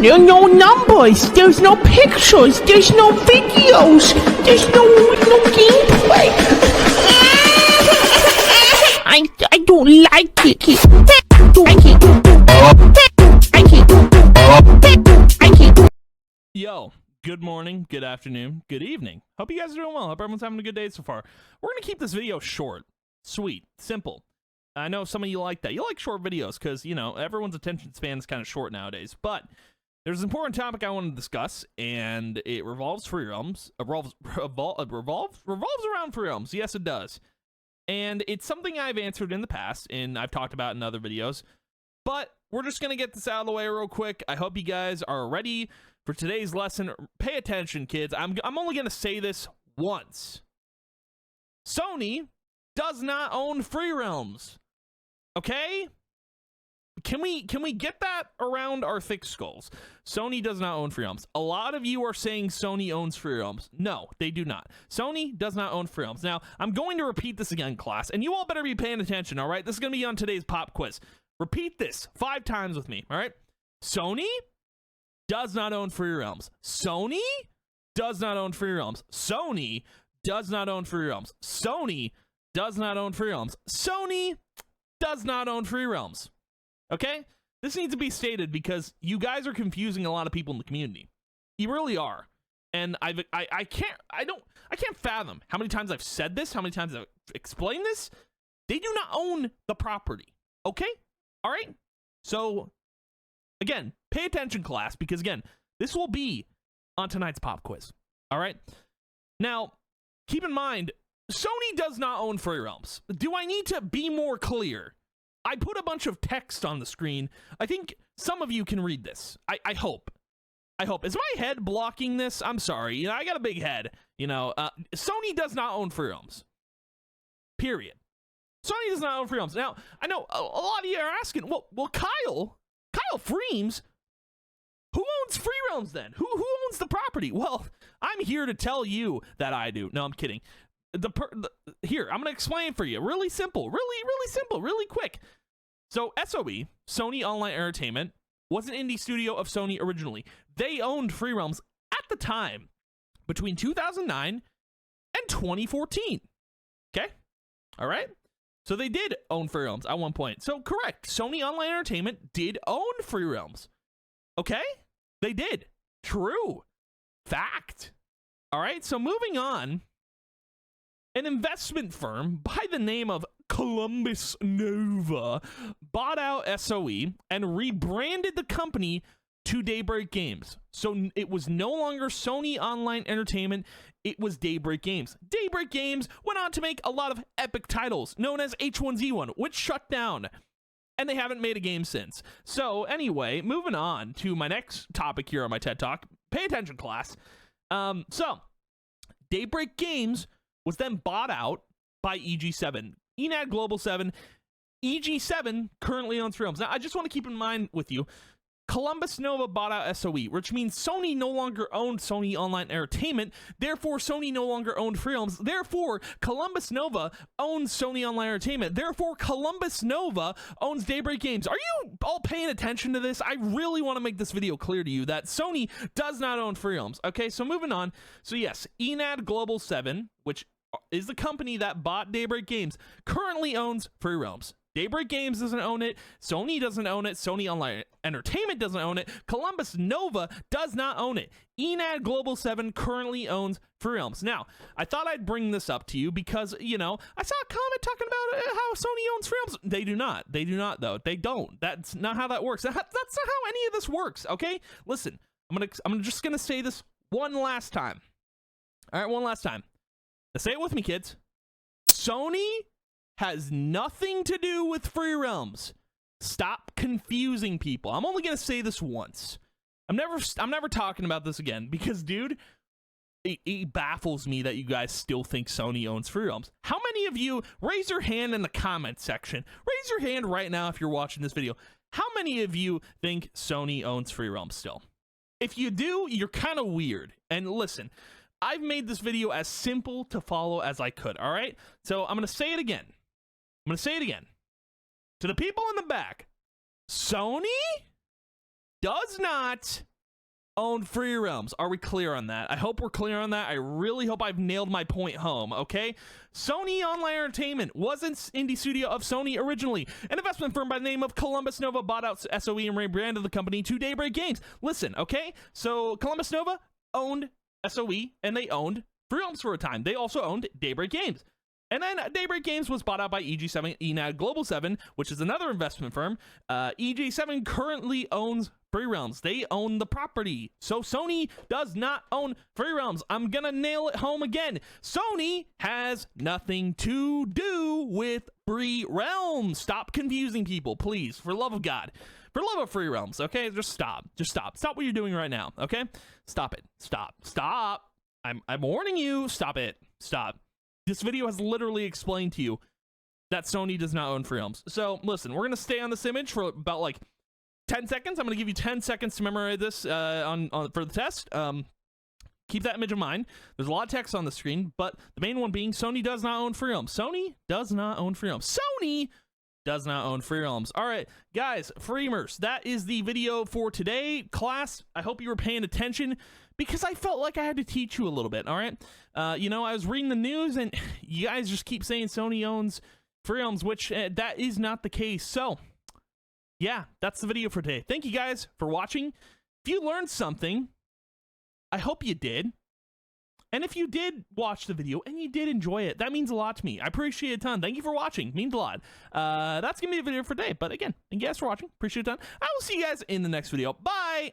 no numbers, there's no pictures, there's no videos, there's no gameplay. I don't like it. Yo, good morning, good afternoon, good evening. Hope you guys are doing well. Hope everyone's having a good day so far. We're going to keep this video short, sweet, simple. I know some of you like that. You like short videos because, you know, everyone's attention span is kind of short nowadays. But there's an important topic I want to discuss, and it revolves free realms. Revolves around free realms. Yes, it does. And it's something I've answered in the past, and I've talked about in other videos. But we're just going to get this out of the way real quick. I hope you guys are ready for today's lesson. Pay attention, kids. I'm only going to say this once. Sony does not own free realms. Okay? Can we get that around our thick skulls? Sony does not own free realms. A lot of you are saying Sony owns free realms. No, they do not. Sony does not own free realms. Now, I'm going to repeat this again, class, and you all better be paying attention, all right? This is going to be on today's pop quiz. Repeat this 5 times with me, all right? Sony does not own free realms. Sony does not own free realms. Sony does not own free realms. Sony does not own free realms. Sony does not own free realms. Okay? This needs to be stated because you guys are confusing a lot of people in the community. You really are. And I can't fathom how many times I've said this, how many times I've explained this. They do not own the property. Okay? All right? So again, pay attention, class, because again, this will be on tonight's pop quiz. All right? Now, keep in mind, Sony does not own free realms. Do I need to be more clear? I put a bunch of text on the screen. I think some of you can read this. I hope. I hope. Is my head blocking this? I'm sorry. You know, I got a big head. You know, Sony does not own free realms. Period. Sony does not own free realms. Now, I know a lot of you are asking, well, Kyle Freems, who owns free realms then? Who owns the property? Well, I'm here to tell you that I do. No, I'm kidding. Here, I'm going to explain for you. Really simple. Really simple. Really quick. So, SOE, Sony Online Entertainment, was an indie studio of Sony originally. They owned free realms at the time between 2009 and 2014. Okay? All right? So they did own free realms at one point. So correct, Sony Online Entertainment did own free realms. Okay? They did. True. Fact. All right, so moving on. An investment firm by the name of Columbus Nova bought out SOE and rebranded the company to Daybreak Games. So it was no longer Sony Online Entertainment, it was Daybreak Games. Daybreak Games went on to make a lot of epic titles known as H1Z1, which shut down. And they haven't made a game since. So anyway, moving on to my next topic here on my TED Talk. Pay attention, class. So Daybreak Games was then bought out by EG7. Enad Global 7. EG7 currently owns free realms. Now, I just want to keep in mind with you, Columbus Nova bought out SOE, which means Sony no longer owned Sony Online Entertainment. Therefore, Sony no longer owned free realms. Therefore, Columbus Nova owns Sony Online Entertainment. Therefore, Columbus Nova owns Daybreak Games. Are you all paying attention to this? I really want to make this video clear to you that Sony does not own free realms. Okay, so moving on. So yes, Enad Global 7, which is the company that bought Daybreak Games, currently owns free realms. Daybreak Games doesn't own it. Sony doesn't own it. Sony Online Entertainment doesn't own it. Columbus Nova does not own it. Enad Global 7 currently owns free realms. Now, I thought I'd bring this up to you because, you know, I saw a comment talking about how Sony owns free realms. They do not. They do not, though. They don't. That's not how that works. That's not how any of this works, okay? Listen, I'm just going to say this one last time. All right, one last time. Now, say it with me, kids. Sony has nothing to do with free realms. Stop confusing people. I'm only gonna say this once. I'm never talking about this again because, dude, it baffles me that you guys still think Sony owns free realms. How many of you, raise your hand in the comment section. Raise your hand right now if you're watching this video. How many of you think Sony owns free realms still? If you do, you're kind of weird. And listen, I've made this video as simple to follow as I could, all right? So I'm gonna say it again. I'm going to say it again. To the people in the back, Sony does not own free realms. Are we clear on that? I hope we're clear on that. I really hope I've nailed my point home, okay? Sony Online Entertainment was an indie studio of Sony originally. An investment firm by the name of Columbus Nova bought out SOE and rebranded the company to Daybreak Games. Listen, okay? So Columbus Nova owned SOE and they owned free realms for a time. They also owned Daybreak Games. And then Daybreak Games was bought out by EG7, Enad Global 7, which is another investment firm. EG7 currently owns Free Realms. They own the property. So Sony does not own Free Realms. I'm gonna nail it home again. Sony has nothing to do with Free Realms. Stop confusing people, please. For love of God. For love of Free Realms, okay? Just stop. Just stop. Stop what you're doing right now, okay? Stop it. Stop. Stop. I'm warning you. Stop it. Stop. This video has literally explained to you that Sony does not own Free Realms. So, listen, we're going to stay on this image for about, like, 10 seconds. I'm going to give you 10 seconds to memorize this for the test. Keep that image in mind. There's a lot of text on the screen, but the main one being Sony does not own Free Realms. Sony does not own Free Realms. Sony does not own Free Realms. All right, guys, Freemers, that is the video for today. Class, I hope you were paying attention, because I felt like I had to teach you a little bit, all right? You know, I was reading the news, and you guys just keep saying Sony owns Free Realms, which that is not the case. So, yeah, that's the video for today. Thank you guys for watching. If you learned something, I hope you did. And if you did watch the video and you did enjoy it, that means a lot to me. I appreciate it a ton. Thank you for watching. It means a lot. That's going to be the video for today. But again, thank you guys for watching. Appreciate it a ton. I will see you guys in the next video. Bye!